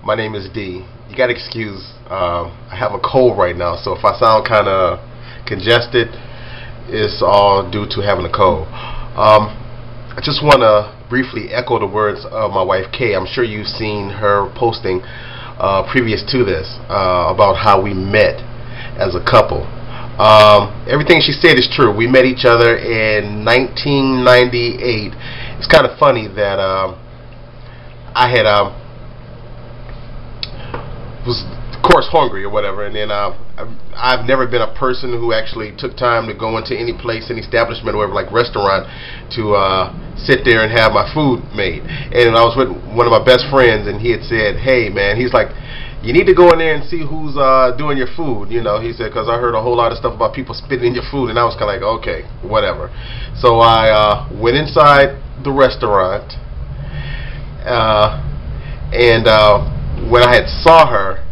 My name is D. You gotta excuse, I have a cold right now, so if I sound kind of congested, it's all due to having a cold. I just want to briefly echo the words of my wife Kay. I'm sure you've seen her posting previous to this about how we met as a couple. Everything she said is true. We met each other in 1998. It's kind of funny that I had was of course hungry or whatever, and then I've never been a person who actually took time to go into any place, any establishment or whatever, like restaurant, to sit there and have my food made. And I was with one of my best friends, and he had said, hey man, he's like, you need to go in there and see who's doing your food, you know. He said, because I heard a whole lot of stuff about people spitting in your food, and I was kind of like, okay, whatever. So I went inside the restaurant, and when I had saw her,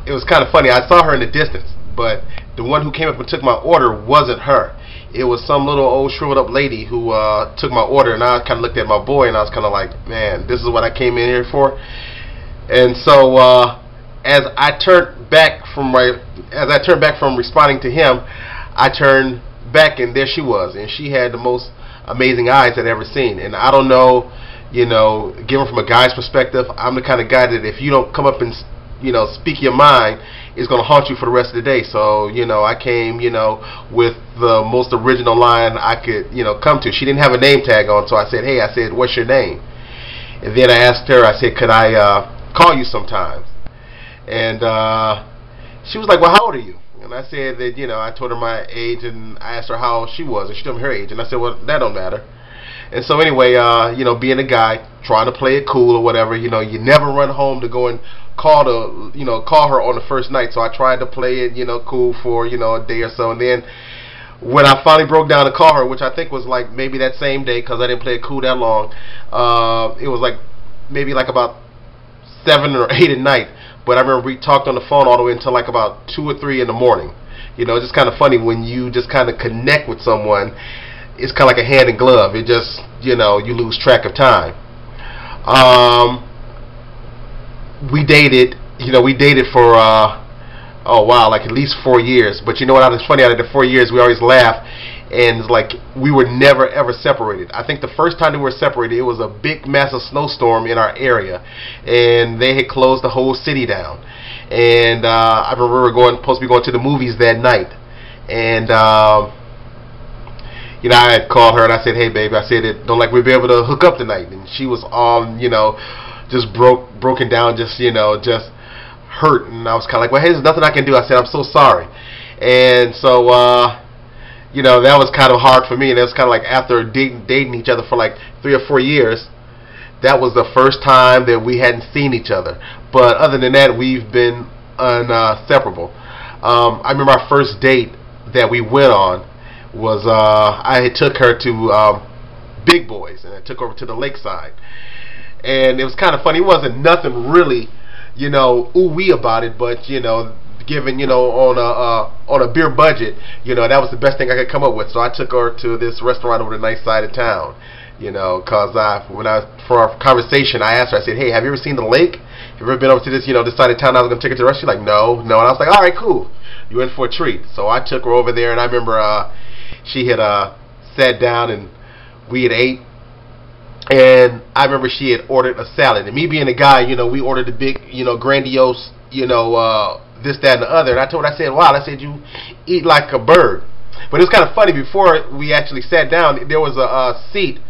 it was kind of funny. I saw her in the distance, but the one who came up and took my order wasn't her. It was some little old shriveled up lady who took my order, and I kind of looked at my boy, and I was kind of like, man, this is what I came in here for. And so as I turned back from responding to him, I turned back, and there she was, and she had the most amazing eyes I'd ever seen. And I don't know, you know, given from a guy's perspective, I'm the kind of guy that if you don't come up and, you know, speak your mind, it's going to haunt you for the rest of the day. So, you know, I came, you know, with the most original line I could, you know, come to. She didn't have a name tag on, so I said, hey, I said, what's your name? And then I asked her, I said, could I call you sometimes? And she was like, well, how old are you? And I said that, you know, I told her my age, and I asked her how old she was, and she told me her age, and I said, well, that don't matter. And so anyway, you know, being a guy, trying to play it cool or whatever, you know, you never run home to go and call her on the first night. So I tried to play it, you know, cool for, you know, a day or so, and then when I finally broke down to call her, which I think was like maybe that same day, because I didn't play it cool that long, it was like maybe like about 7 or 8 at night. But I remember we talked on the phone all the way until like about 2 or 3 in the morning. You know, it's just kind of funny when you just kind of connect with someone. It's kind of like a hand in glove. It just, you know, you lose track of time. We dated, you know, for oh wow, like at least 4 years. But you know what? It's funny, out of the 4 years, we always laugh, and it's like we were never ever separated. I think the first time that we were separated, it was a big massive snowstorm in our area, and they had closed the whole city down. And I remember we were supposed to be going to the movies that night, and you know, I had called her and I said, hey baby, I said, don't like we'd be able to hook up tonight. And she was all, you know, just broken down, just, you know, just hurt. And I was kind of like, well, hey, there's nothing I can do. I said, I'm so sorry. And so you know, that was kind of hard for me. And it was kind of like after dating each other for like 3 or 4 years, that was the first time that we hadn't seen each other. But other than that, we've been inseparable. I remember our first date that we went on was I took her to Big Boys, and I took her over to the lakeside. And it was kind of funny. It wasn't nothing really, you know, ooh-wee about it, but, you know, given, you know, on a beer budget, you know, that was the best thing I could come up with. So I took her to this restaurant over the nice side of town, you know, because for our conversation, I asked her, I said, hey, have you ever seen the lake? Have you ever been over to this, you know, this side of town? I was going to take her to the restaurant. She's like, no. And I was like, all right, cool. You in for a treat. So I took her over there, and I remember she had sat down and we had ate, and I remember she had ordered a salad, and me being a guy, you know, we ordered the big, you know, grandiose, you know, this, that, and the other. And I told her, I said, wow, I said, you eat like a bird. But it was kind of funny, before we actually sat down, there was a seat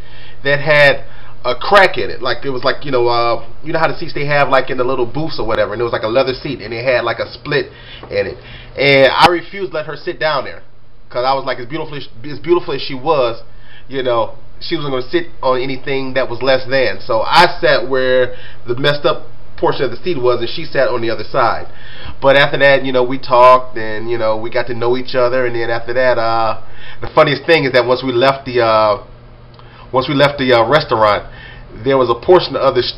that had a crack in it. Like, it was like, you know how the seats they have like in the little booths or whatever, and it was like a leather seat, and it had like a split in it. And I refused to let her sit down there, because I was like, as beautiful as she was, you know, she wasn't going to sit on anything that was less than. So I sat where the messed up portion of the seat was, and she sat on the other side. But after that, you know, we talked, and, you know, we got to know each other. And then after that, the funniest thing is that once we left the restaurant, there was a portion of this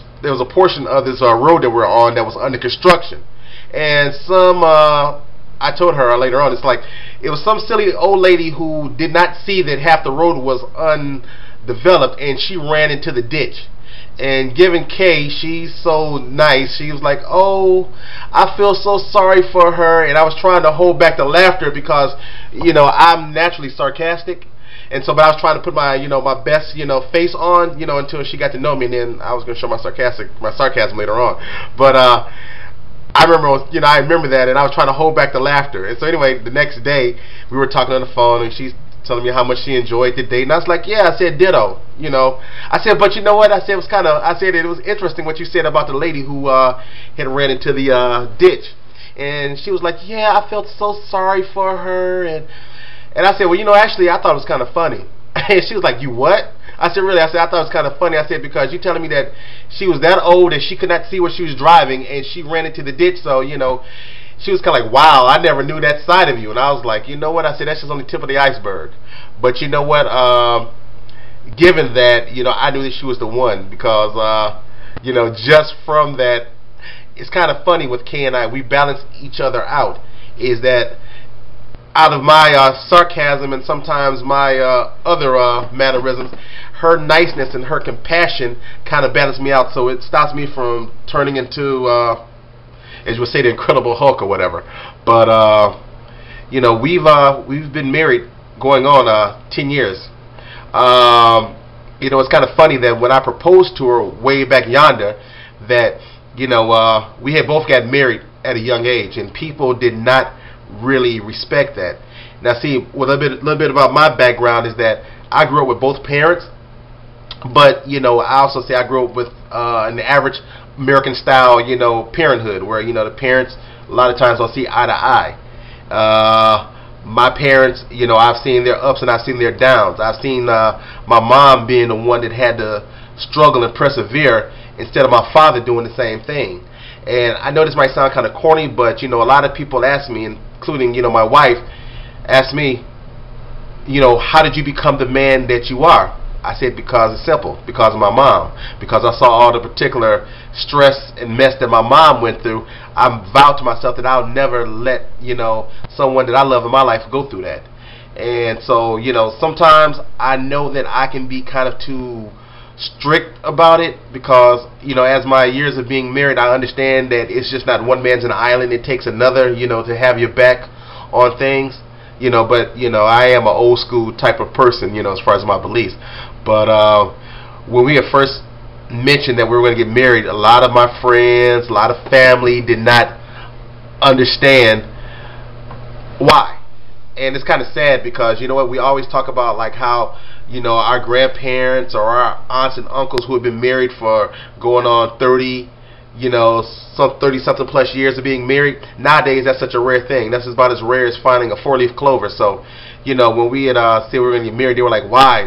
road that we're on that was under construction, and I told her later on, it's like, it was some silly old lady who did not see that half the road was undeveloped, and she ran into the ditch. And given Kay, she's so nice. She was like, "Oh, I feel so sorry for her," and I was trying to hold back the laughter because, I'm naturally sarcastic, and so, but I was trying to put my, my best, face on, until she got to know me, and then I was going to show my sarcasm later on. But I remember that, and I was trying to hold back the laughter. And so anyway, the next day we were talking on the phone, and she's telling me how much she enjoyed the date, and I was like, yeah, I said ditto, I said, but you know what, I said it was interesting what you said about the lady who had ran into the ditch, and she was like, yeah, I felt so sorry for her, and I said, well, actually, I thought it was kind of funny. And she was like, you what? I said, really? I said, I thought it was kind of funny. I said, because you telling me that she was that old and she could not see where she was driving, and she ran into the ditch, so, she was kind of like, wow, I never knew that side of you. And I was like, you know what? I said, that's just on the tip of the iceberg. But you know what? Given that, I knew that she was the one because, just from that, it's kind of funny with Kay and I. We balance each other out. Is that out of my sarcasm and sometimes my other mannerisms, her niceness and her compassion kind of balance me out. So it stops me from turning into as you would say, the Incredible Hulk or whatever. But we've been married going on 10 years. It's kind of funny that when I proposed to her way back yonder, that we had both got married at a young age, and people did not really respect that. Now, see, what a little bit about my background is that I grew up with both parents, but I also say I grew up with an average American style, parenthood, where the parents a lot of times don't see eye to eye. My parents, I've seen their ups and I've seen their downs. I've seen my mom being the one that had to struggle and persevere instead of my father doing the same thing. And I know this might sound kind of corny, but a lot of people ask me, including my wife, ask me, how did you become the man that you are? I said, because it's simple, because of my mom. Because I saw all the particular stress and mess that my mom went through, I vowed to myself that I'll never let, someone that I love in my life go through that. And so, sometimes I know that I can be kind of too strict about it because, as my years of being married, I understand that it's just not one man's an island. It takes another, to have your back on things. But I am an old school type of person, as far as my beliefs. But when we had first mentioned that we were going to get married, a lot of my friends, a lot of family did not understand why. And it's kind of sad because, we always talk about like how, our grandparents or our aunts and uncles who have been married for going on 30, some 30-something plus years of being married. Nowadays, that's such a rare thing. That's about as rare as finding a 4-leaf clover. So, when we had said we were going to get married, they were like, why?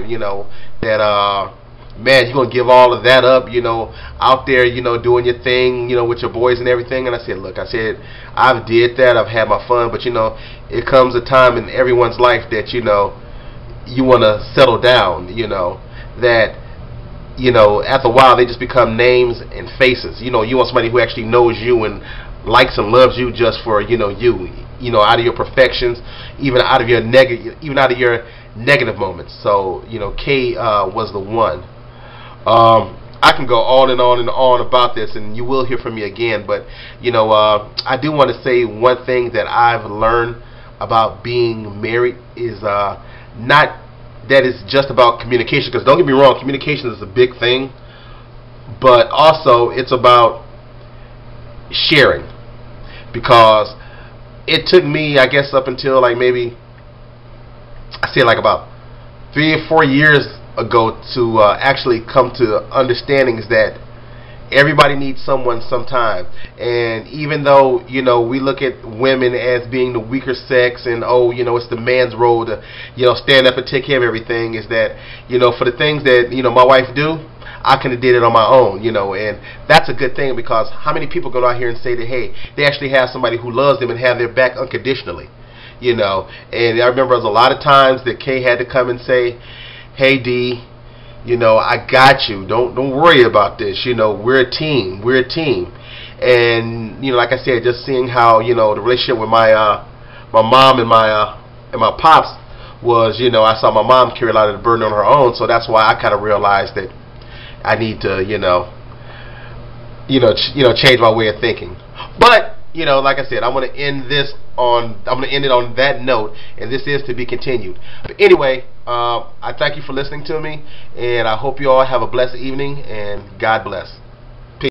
That, man, you're going to give all of that up, out there, doing your thing, with your boys and everything. And I said, look, I've did that. I've had my fun. But, it comes a time in everyone's life that, you want to settle down, that after a while they just become names and faces. You want somebody who actually knows you and likes and loves you just for you, out of your perfections, even out of your negative moments. So Kay was the one. I can go on and on and on about this, and you will hear from me again. But I do want to say one thing that I've learned about being married is not that it's just about communication, because don't get me wrong, communication is a big thing, but also it's about sharing. Because it took me, I guess, up until like maybe, I say like about 3 or 4 years ago to actually come to understandings that everybody needs someone sometime. And even though we look at women as being the weaker sex, and it's the man's role to stand up and take care of everything, is that for the things that my wife do, I could have did it on my own, and that's a good thing, because how many people go out here and say that, hey, they actually have somebody who loves them and have their back unconditionally, and I remember there was a lot of times that Kay had to come and say, hey D, I got you. Don't worry about this. We're a team. We're a team. And like I said, just seeing how the relationship with my mom and my pops was, I saw my mom carry a lot of the burden on her own. So that's why I kind of realized that, I need to, change my way of thinking. But like I said, I'm going to end it on that note, and this is to be continued. But anyway, I thank you for listening to me, and I hope you all have a blessed evening, and God bless.